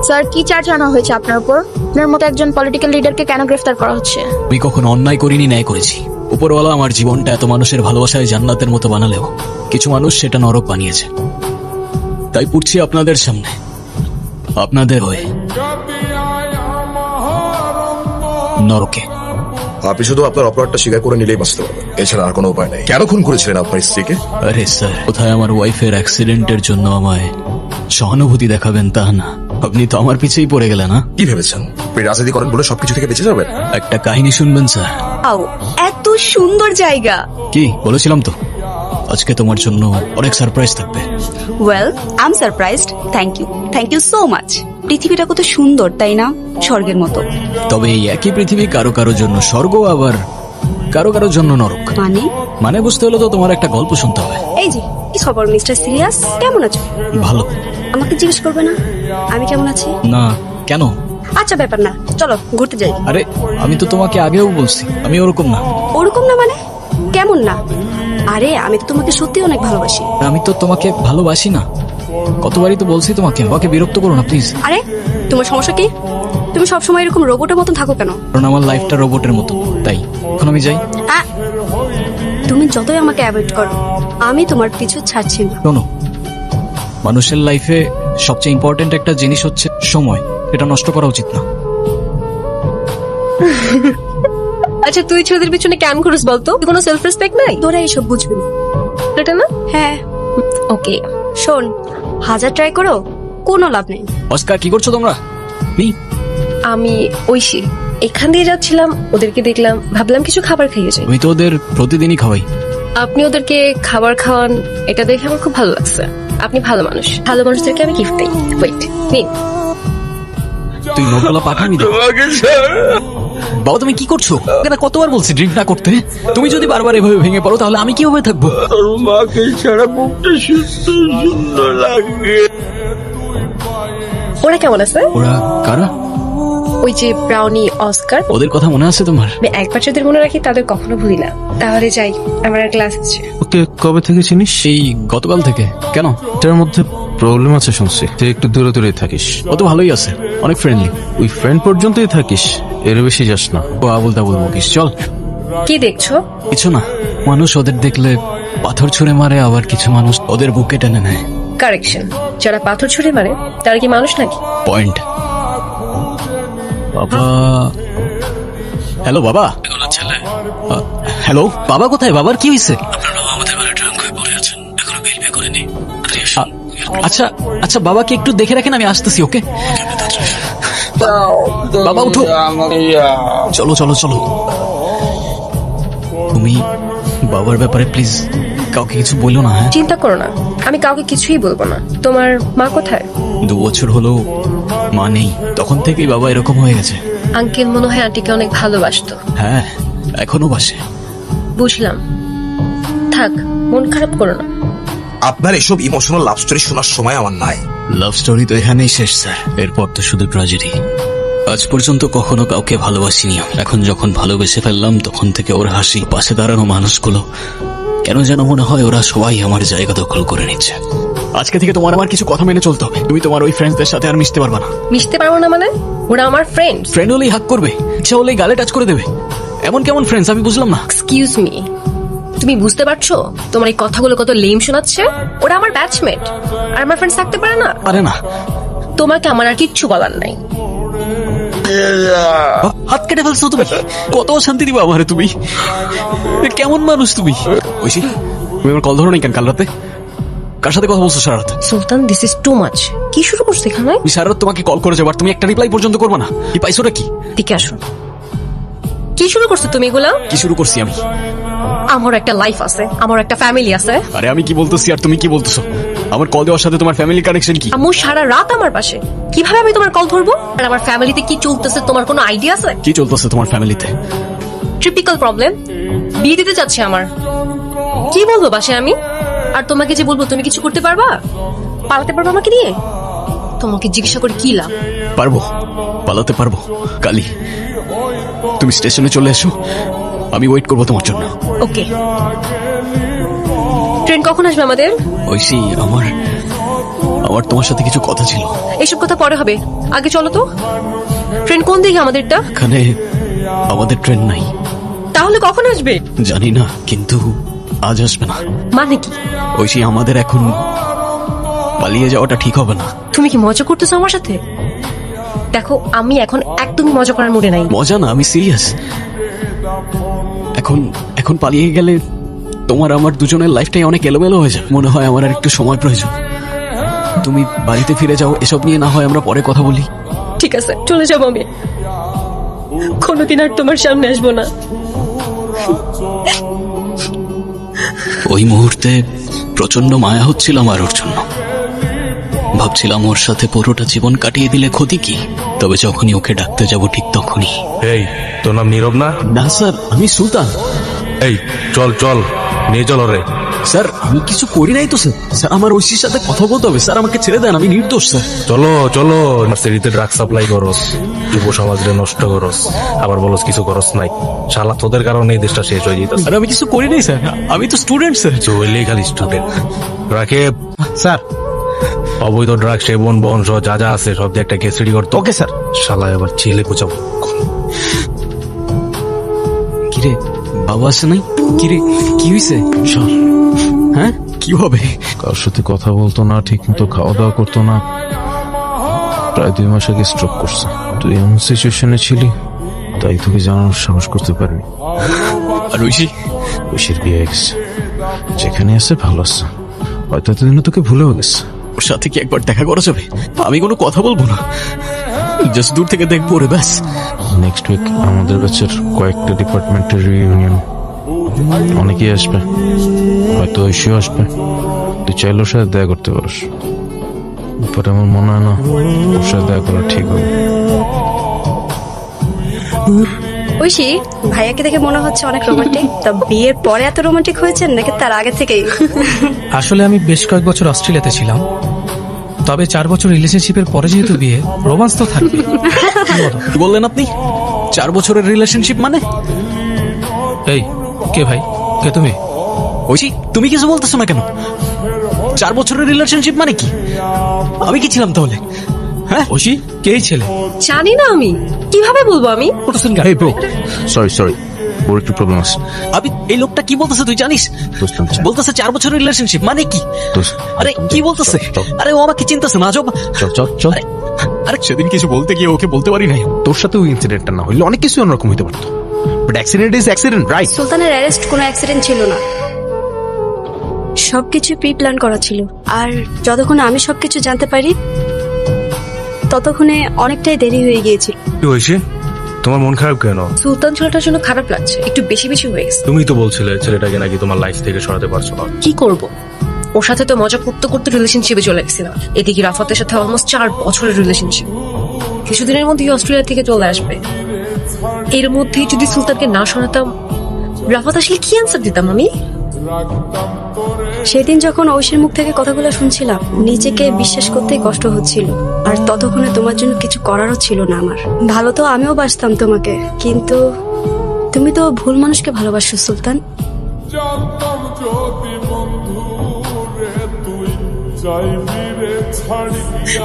Sir, কি charge আনা হয়েছে আপনার উপর? আপনার মতো একজন পলিটিক্যাল লিডারকে কেন গ্রেফতার করা হচ্ছে? আমি কখনো অন্যায় করিনি, ন্যায় করেছি। উপরওয়ালা আমার জীবনটা এত মানুষের ভালোবাসায় জান্নাতের মতো বানালেও কিছু মানুষ সেটা নরক বানিয়েছে। তাই পুড়ছি আপনাদের সামনে, আপনাদের হয়ে নরকে। আপনি শুধু আপনার অপরাধটা স্বীকার করে নিলেই বাঁচতে পারবেন, এছাড়া আর কোনো উপায় নেই। কেন খুন করেছিলেন আপনার স্ত্রীকে? আরে স্যার, কোথায় আমার ওয়াইফের অ্যাক্সিডেন্টের জন্য আমায় সহানুভূতি দেখাবেন তা না, আপনি তো আমার পিছেই পড়ে গেলেন। না কি ভেবেছেন আপনি রাজনীতি করেন বলে সবকিছু থেকে বেঁচে যাবেন? একটা কাহিনী শুনবেন স্যার? আও, এত সুন্দর জায়গা। কি বলেছিলাম তো, আজকে তোমার জন্য অনেক সারপ্রাইজ থাকবে। Well, I am surprised. Thank you so much. পৃথিবীটা কত সুন্দর, তাই না? স্বর্গের মতো। তবে এই একই পৃথিবী কারো কারো জন্য স্বর্গ, আবার কারো কারো জন্য নরক। মানে বুঝতে হলে তো তোমার একটা গল্প শুনতে হবে। এই যে, কি খবর মিস্টার সিরিয়াস? কেমন আছো? ভালো। আমাকে জিজ্ঞেস করবে না আমি কেমন আছি? না, কেন? আচ্ছা, ব্যাপার না, চলো ঘুরতে যাই। আরে আমি তো তোমাকে আগেও বলছি আমি ওরকম না। ওরকম না মানে? কেমন না? আরে আমি তো তোমাকে সত্যি অনেক ভালোবাসি। আমি তো তোমাকে ভালোবাসি না, কতবারই তো বলছি তোমাকে। আমাকে বিরক্ত করো না প্লিজ। আরে তোমার সমস্যা কি? তুমি সবসময় এরকম রোবটের মতন থাকো কেন? কারণ আমার লাইফটা রোবটের মতো, তাই এখন আমি যাই। তুমি যতই আমাকে অ্যাভয়েড করো, আমি তোমার পিছু ছাড়ছি না। শোনো, মানুষের লাইফে সবচেয়ে ইম্পর্টেন্ট একটা জিনিস হচ্ছে সময়। এটা নষ্ট করা উচিত না। আচ্ছা, তুই ছেলেদের পিছনে কেন ঘুরিস বলতো? কোনো সেলফ রেসপেক্ট নাই? তোরা এসব বুঝবি না। এটা না? হ্যাঁ, ওকে। শোন, 1000 ট্রাই করো, কোনো লাভ নেই। অস্কার, কি করছো তোমরা? আমি ঐশী, এখান দিয়ে যাচ্ছিলাম, ওদেরকে দেখলাম, ভাবলাম কিছু খাবার খাইয়ে যাই। আমি তো ওদের প্রতিদিনই খাওয়াই। আপনি ওদেরকে খাবার খাওয়ান, এটা দেখে আমার খুব ভালো লাগছে। আপনি ভালো মানুষ। ভালো মানুষদেরকে আমি গিফট দিই। ওয়েট, নিন। তুই নোটগুলো পাঠাবি দে। বাবা, তুমি কি করছো? এটা কতবার বলছি ড্রিঙ্ক না করতে। তুমি যদি বারবার এভাবে ভেঙে পড়ো তাহলে আমি কিভাবে থাকবো? তোর মাকে ছাড়া বুকটা সুস্থ সুন্দর লাগে। ওরা কেমন আছে? ওরা কারা? ওই যে ব্রাউনি, অস্কার। ওদের কথা মনে আছে তোমার? আমি একবার যাদের মনে রাখি তাদের কখনো ভুলি না। তাহলে যাই, আমার আর ক্লাস আছে। ওকে কবে থেকে চিনিস? এই গতকাল থেকে। কেন? এটার মধ্যে প্রবলেম আছে শুনছি। তুই একটু দূরে দূরে থাকিস। ও তো ভালোই আছে, অনেক ফ্রেন্ডলি। ওই ফ্রেন্ড পর্যন্তই থাকিস, এর বেশি যাস না। ও আবুল তাবুল বকিস। চল। কি দেখছো? কিছু না, মানুষ ওদের দেখলে পাথর ছুঁড়ে মারে, আবার কিছু মানুষ ওদের বুকে টেনে নেয়। কারেকশন, যারা পাথর ছুঁড়ে মারে তারা কি মানুষ নাকি? পয়েন্ট। বাবা, হ্যালো বাবা। হ্যালো বাবা, কোথায়? বাবার কি হয়েছে? আচ্ছা আচ্ছা, বাবাকে একটু দেখে রাখেন, আমি আসতেছি। ওকে বাবা, উঠো। চলো চলো চলো। তুমি বাবার ব্যাপারে প্লিজ কাউকে কিছু বললো না। হ্যাঁ, চিন্তা করো না, আমি কাউকে কিছুই বলবো না। তোমার মা কোথায়? 2 বছর হলো মা নেই, তখন থেকেই বাবা এরকম হয়ে গেছে। আঙ্কেল মনে হয় আন্টিকে অনেক ভালোবাসতো। হ্যাঁ, এখনো বাসে। বুঝলাম, থাক, মন খারাপ করো না। আপনার এসব ইমোশনাল লাভ স্টোরি শোনার সময় আমার নাই। লাভ স্টোরি তো এখানেই শেষ স্যার, এরপর তো শুধু ট্র্যাজেডি। আজ পর্যন্ত কখনো কাউকে ভালোবাসিনি। এখন যখন ভালোবেসে ফেললাম তখন থেকে ওর হাসি, পাশে দাঁড়ানো মানুষগুলো, কেন যেন মনে হয় ওরা সবাই আমার জায়গা দখল করে নিচ্ছে। আজকে থেকে তোমার আমার কিছু কথা মেনে চলতে হবে। তুমি তোমার ওই ফ্রেন্ডসদের সাথে আর মিশতে পারবা না। মিশতে পারবো না মানে? ওরা আমার ফ্রেন্ড। ফ্রেন্ড হলেই হাক করবে, ইচ্ছা হলেই গালে টাচ করে দেবে। এমন কেমন ফ্রেন্ডস আমি বুঝলাম না। এক্সকিউজ মি, তুমি বুঝতে পারছো তোমার এই কথাগুলো কত লেম শোনাচ্ছে? ওরা আমার ব্যাচমেট, আর আমার ফ্রেন্ডস থাকতে পারে না? পারে না। তোমাকে আমার আর কিচ্ছু বলার নাই। হাত কেটে ফেলছো তুমি। কত শান্তি দিবা আমারে তুমি? কেমন মানুষ তুমি? ঐশী, তুমি আমার কল ধরো নাই কেন কাল রাতে? কার সাথে কথা বলছো সারা রাত? সুলতান, দিস ইজ টু মাচ। কি শুরু করছো এখানে? আমি সারা রাত তোমাকে কল করে যাবো আর তুমি একটা রিপ্লাই পর্যন্ত করবে না। কি পাইছোটা কি? দিকে আসো। কি শুরু করছো তুমি এগুলা? কি শুরু করছি আমি? আমার একটা লাইফ আছে, আমার একটা ফ্যামিলি আছে। আরে আমি কি বলতেছি আর তুমি কি বলতেছো? আমার কল দেওয়ার সাথে তোমার ফ্যামিলি কানেকশন কি? আম্মু সারা রাত আমার পাশে, কিভাবে আমি তোমার কল ধরবো? আর আমার ফ্যামিলিতে কি চলতেছে তোমার কোনো আইডিয়া আছে? কি চলতেছে তোমার ফ্যামিলিতে? ট্রিপিক্যাল প্রবলেম। বিয়ে দিতে যাচ্ছে আমার। কি বলবো বাসায় আমি? আর তোমাকে যে বলবো তুমি কিছু করতে পারবা? পালাতে পারবো আমাকে নিয়ে? তোমাকে জিজ্ঞাসা করে কি লাভ? পারবো, পালাতে পারবো। কালি, তুমি স্টেশনে চলে এসো, আমি ওয়েট করবো তোমার জন্য। ওকে। ট্রেন কখন আসবে আমাদের? ঐশী, আমার আমার তোমার সাথে কিছু কথা ছিল। এইসব কথা পরে হবে, আগে চলো তো। ট্রেন কোন দিকে আমাদেরটা? এখানে আমাদের ট্রেন নাই। তাহলে কখন আসবে? জানি না, কিন্তু আজ আসবে না। মানে কি? ঐশী, আমাদের এখন পালিয়ে যাওয়াটা ঠিক হবে না। তুমি কি মজা করতেছো আমার সাথে? দেখো, আমি এখন একদমই মজা করার মুডে নাই। মজা না, আমি সিরিয়াস। এখন এখন পালিয়ে গেলে তোমার আমার দুজনের লাইফটাই অনেক এলোমেলো হয়ে যাবে। মনে হয় আমার আর একটু সময় প্রয়োজন। তুমি বাড়িতে ফিরে যাও, এসব নিয়ে না হয় আমরা পরে কথা বলি। ঠিক আছে, চলে যাবো আমি। কোনোদিন আর তোমার সামনে আসবো না। ওই মুহূর্তে প্রচন্ড মায়া হচ্ছিল আমার ওর জন্য। ভাবছিলাম ওর সাথে পুরোটা জীবন কাটিয়ে দিলে ক্ষতি কি। তবে যখনই ওকে ডাকতে যাব ঠিক তখনই। এই, তোর নাম নীরব না? না স্যার, আমি সুলতান। এই চল চল, নিয়ে চল রে। স্যার, আমি কিছু করি নাই তো স্যার। স্যার, আমার ঐশীর সাথে কথা বলতে হবে স্যার, আমাকে ছেড়ে দেন, আমি নির্দোষ স্যার। চলো চলো, নার্সারিতে ড্রাগ সাপ্লাই করস, যুব সমাজরে নষ্ট করস, আবার বলস কিছু করস নাই। শালা তোদের কারণে এই দেশটা শেষ হয়ে যেত। স্যার, আমি কিছু করি নাই স্যার, আমি তো স্টুডেন্ট স্যার। চলেই খালি স্টুডেন্ট। রাখে স্যার। অবৈধ ড্রাগ সেবন বহন সহ যা যা আছে সব দিয়ে একটা কেস রেডি করতো। Okay sir. শালা এবার ছেলে পোচাবো। কিরে, বাবা আসে নাই? কিরে, কি হয়েছে? চল। হ্যাঁ, কি হবে? কারোর সাথে কথা বলতো না, ঠিক মতো খাওয়া দাওয়া করতো না, প্রায় 2 মাস আগে স্ট্রোক করছে। তুই এমন সিচুয়েশনে ছিলি, তাই তোকে জানানোর সাহস করতে পারিনি। আর ঐশী? ঐশীর বিয়ে হয়ে গেছে, যেখানে আছে ভালো আছে, হয়তো এতদিনে তোকে ভুলেও গেছে। ওর সাথে কি একবার দেখা করা যাবে? আমি কোনো কথা বলবো না, জাস্ট দূর থেকে দেখবো রে, ব্যাস। নেক্সট উইক আমাদের ব্যাচের কয়েকটা ডিপার্টমেন্টের রিইউনিয়ন, অনেকেই আসবে, হয়তো ঐশীও আসবে। তুই চাইলে ওর সাথে দেখা করতে পারিস, পরে আমার মনে হয় না ওর সাথে দেখা করা ঠিক হবে। ঐশী, ভাইয়াকে দেখে মনে হচ্ছে অনেক রোমান্টিক। তা বিয়ের পরে এত রোমান্টিক হয়েছেন নাকি তার আগে থেকেই? আসলে আমি বেশ কয়েক বছর অস্ট্রেলিয়াতে ছিলাম, তবে 4 বছর রিলেশনশিপের পরে যেহেতু বিয়ে, রোমান্স তো থাকবে। কি বললেন আপনি? 4 বছরের রিলেশনশিপ মানে? এই, কে ভাই, কে তুমি? ঐশী, তুমি কিছু বলতেছো না কেন? 4 বছরের রিলেশনশিপ মানে কি? আমি কি ছিলাম তাহলে? হ্যাঁ, ঐশী, কে এই ছেলে? জানি না আমি, কিভাবে বলবো আমি? এই ব্রো, সরি, ওর একটু প্রবলেম আছে। আমি, এই লোকটা কি বলতেছে তুই জানিস? বলতেছে 4 বছরের রিলেশনশিপ মানে কি? আরে কি বলতেছে? আরে ও আমাকে চিন্তাছে না, আজব। চল। আরে সেদিন কিছু বলতে গিয়ে ওকে বলতে পারি নাই। তোর সাথে ওই ইনসিডেন্টটা না হইলে অনেক কিছু অন্যরকম হইতে পারতো, but accident is accident, right? সুলতানের অ্যারেস্ট কোনো অ্যাক্সিডেন্ট ছিল না, সবকিছু প্রি প্ল্যান করা ছিল। আর যতক্ষণ আমি সবকিছু জানতে পারি ততক্ষণে অনেকটাই দেরি হয়ে গিয়েছিল। কি হয়েছে? তোমার মন খারাপ কেন? সুলতান ছেলেটার জন্য খারাপ লাগছে, একটু বেশি বেশি হয়ে গেছে। তুমি তো বলছিলে ছেলেটাকে নাকি তোমার লাইফ থেকে সরাতে পারছো না। কি করব, ওর সাথে তো মজা করতে করতে রিলেশনশিপে চলে গেছিলাম। এদিকে রাফাতের সাথে অলমোস্ট 4 বছরের রিলেশনশিপ। কিছুদিনের মধ্যেই অস্ট্রেলিয়া থেকে চলে আসবে। এর মধ্যেই যদি সুলতানকে না শোনাতাম, রাফাত আসলে কি অ্যান্সার দিতাম আমি? সেদিন যখন ঐশীর মুখ থেকে কথাগুলো শুনছিলাম, নিজেকে বিশ্বাস করতেই কষ্ট হচ্ছিল। আর ততক্ষণে তোমার জন্য কিছু করারও ছিল না আমার। ভালো তো আমিও বাসতাম তোমাকে, কিন্তু তুমি তো ভুল মানুষকে ভালোবাসো সুলতান।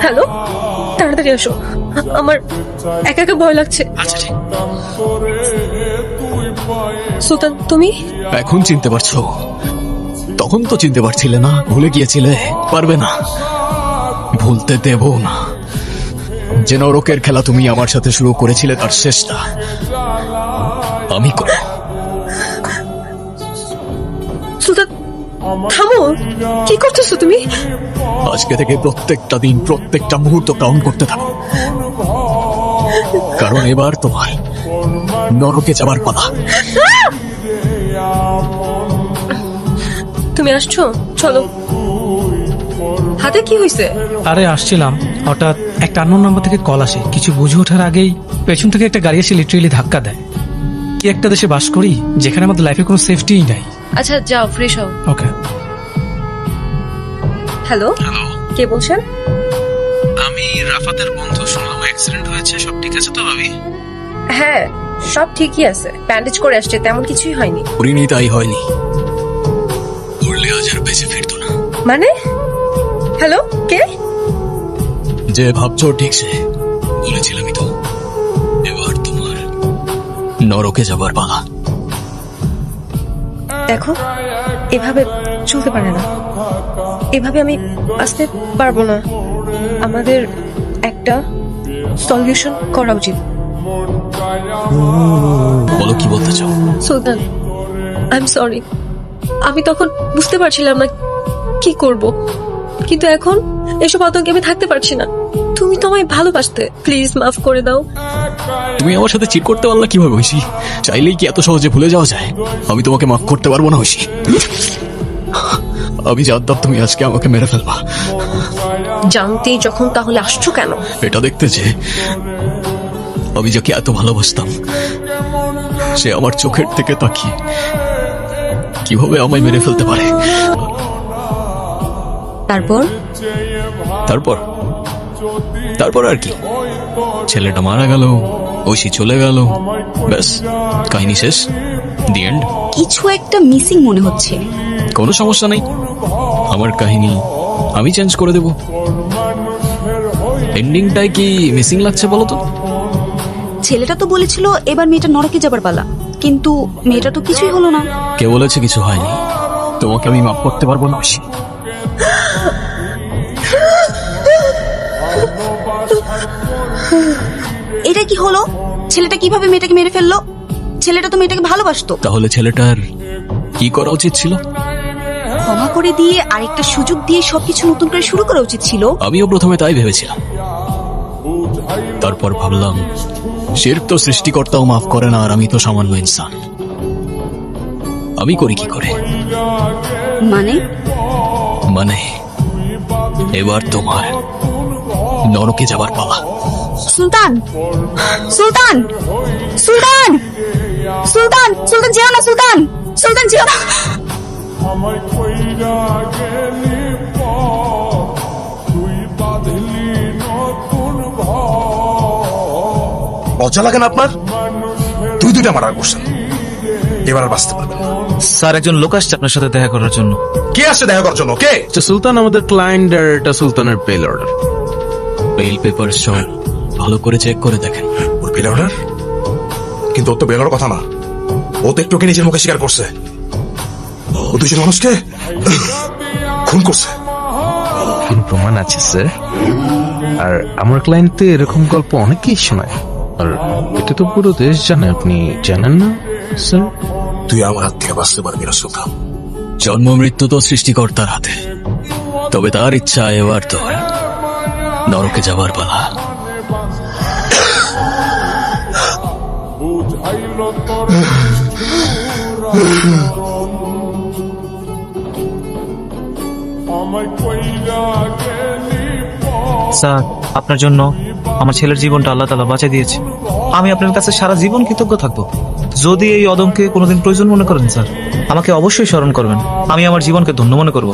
হ্যালো, তাড়াতাড়ি আসো, আমার একা একা ভয় লাগছে। আচ্ছা ঠিক। সুলতান, তুমি? এখন চিনতে পারছো? তখন তো চিনতে পারছিলে না, ভুলে গিয়েছিলে। পারবে না, ভুলতে দেব না। যে নরকের খেলা তুমি আমার সাথে শুরু করেছিলে তার শেষটা আমি করব। সুলতান, থামো, কি করতেছো তুমি? আজকে থেকে প্রত্যেকটা দিন, প্রত্যেকটা মুহূর্ত কাউন্ট করতে থাকো, কারণ এবার তোমার নরকে যাবার পালা। তুমি আসছো, চলো। হাতে কি হয়েছে? আরে আসছিলাম, হঠাৎ একটা আননোন নাম্বার থেকে কল আসে। কিছু বুঝে ওঠার আগেই পেছন থেকে একটা গাড়ি এসে লিটারেলি ধাক্কা দেয়। কি একটা দেশে বাস করি যেখানে আমাদের লাইফে কোনো সেফটিই নাই। আচ্ছা যাও, ফ্রেশ হও। ওকে। হ্যালো, কে বলছেন? আমি রাফাতের বন্ধু, শুনলাম অ্যাক্সিডেন্ট হয়েছে, সব ঠিক আছে তো ভাবি? হ্যাঁ, সব ঠিকই আছে, ব্যান্ডেজ করে আসছে, তেমন কিছুই হয়নি। করিনি তাই হয়নি, করলে আজ আর বেঁচে ফিরতো না। মানে? হ্যালো, কে? যে ভাবছো ঠিক সে বলেছিলামই তো, এবার তোমার নরকে যাবার পালা। দেখো, এভাবে চলতে পারে না, এভাবে আমি আসতে পারবো না। আমাদের একটা সলিউশন করা উচিত। বলো কি বলতে চাও? সুলতান, আই এম সরি। আমি তখন বুঝতে পারছিলাম না কি করব, কিন্তু এখন এসব আতঙ্কে আমি থাকতে পারছি না। তুমি তো আমায় ভালোবাসতে, প্লিজ মাফ করে দাও। তুমি আমার সাথে চিট করতে পারলা কিভাবে ঐশী? চাইলেই কি এত সহজে ভুলে যাওয়া যায়? আমি তোমাকে মাফ করতে পারবো না ঐশী। আমি জানতাম তুমি আজকে আমাকে মেরে ফেলবা। জানতেই যখন তাহলে আসছো কেন? এটা দেখতে যে আমি যাকে এত ভালোবাসতাম সে আমার চোখের থেকে তাকিয়ে কিভাবে আমায় মেরে ফেলতে পারে। তারপর তারপর তারপর আর কি, ছেলেটা মারা গেল, ঐশী চলে গেল, ব্যাস কাহিনী শেষ, দি এন্ড। কিছু একটা মিসিং মনে হচ্ছে। কোনো সমস্যা নেই, আমার কাহিনী আমি চেঞ্জ করে দেব। এন্ডিংটাই কি মিসিং লাগছে বলো তো? ছেলেটা তো বলেছিল এবার মেয়েটা নরকে যাবার পালা, কিন্তু মেয়েটা তো কিছুই হলো না। কে বলেছে কিছু হয়নি? তোমাকে আমি মাফ করতে পারবো না ঐশী। এটা কি হলো? ছেলেটা কিভাবে মেয়েটাকে মেরে ফেললো? ছেলেটা তো মেয়েটাকে ভালোবাসতো। তাহলে ছেলেটার কি করা উচিত ছিল? ক্ষমা করে দিয়ে আরেকটা সুযোগ দিয়ে সবকিছু নতুন করে শুরু করা উচিত ছিল। আমিও প্রথমে তাই ভেবেছিলাম, তারপর ভাবলাম শিরক তো সৃষ্টিকর্তাও মাফ করে না, আর আমি তো সামান্য ইনসান, আমি করি কি করে? মানে মানে এবার তোমার নরকে যাবার পালা। সুলতান, সুলতান, সুলতান, সুলতান, সুলতান যেও না, সুলতান, সুলতান যেও না। লজ্জা লাগে না আপনার? দুইটা মার্ডার করছেন, এবার আর বাঁচতে পারবেন না। স্যার, একজন লোক আসছে আপনার সাথে দেখা করার জন্য। কে আসছে দেখা করার জন্য? কে? সুলতান আমাদের ক্লায়েন্ট, আর এটা সুলতানের পেল অর্ডার। বেল পেপার সব ভালো করে চেক করে দেখেন। ওর বেল অর্ডার? কিন্তু ওর তো বেলার কথা না, ও তো একটু নিজের মুখে স্বীকার করছে ও দুজন মানুষকে খুন করছে। কোন প্রমাণ আছে স্যার? আর আমার ক্লায়েন্ট তো এরকম গল্প অনেকেই শোনায়, আর এটা তো পুরো দেশ জানে, আপনি জানেন না স্যার? তুই আমার হাত থেকে বাঁচতে পারবি না সুলতান। জন্ম মৃত্যু তো সৃষ্টিকর্তার হাতে, তবে তার ইচ্ছা এবার তোর নরকে যাবার পালা। স্যার, আপনার জন্য আমার ছেলের জীবনটা আল্লাহ তাআলা বাঁচিয়ে দিয়েছে। আমি আপনার কাছে সারা জীবন কৃতজ্ঞ থাকবো। যদি এই অদমকে কোনোদিন প্রয়োজন মনে করেন স্যার, আমাকে অবশ্যই স্মরণ করবেন। আমি আমার জীবনকে ধন্য মনে করব।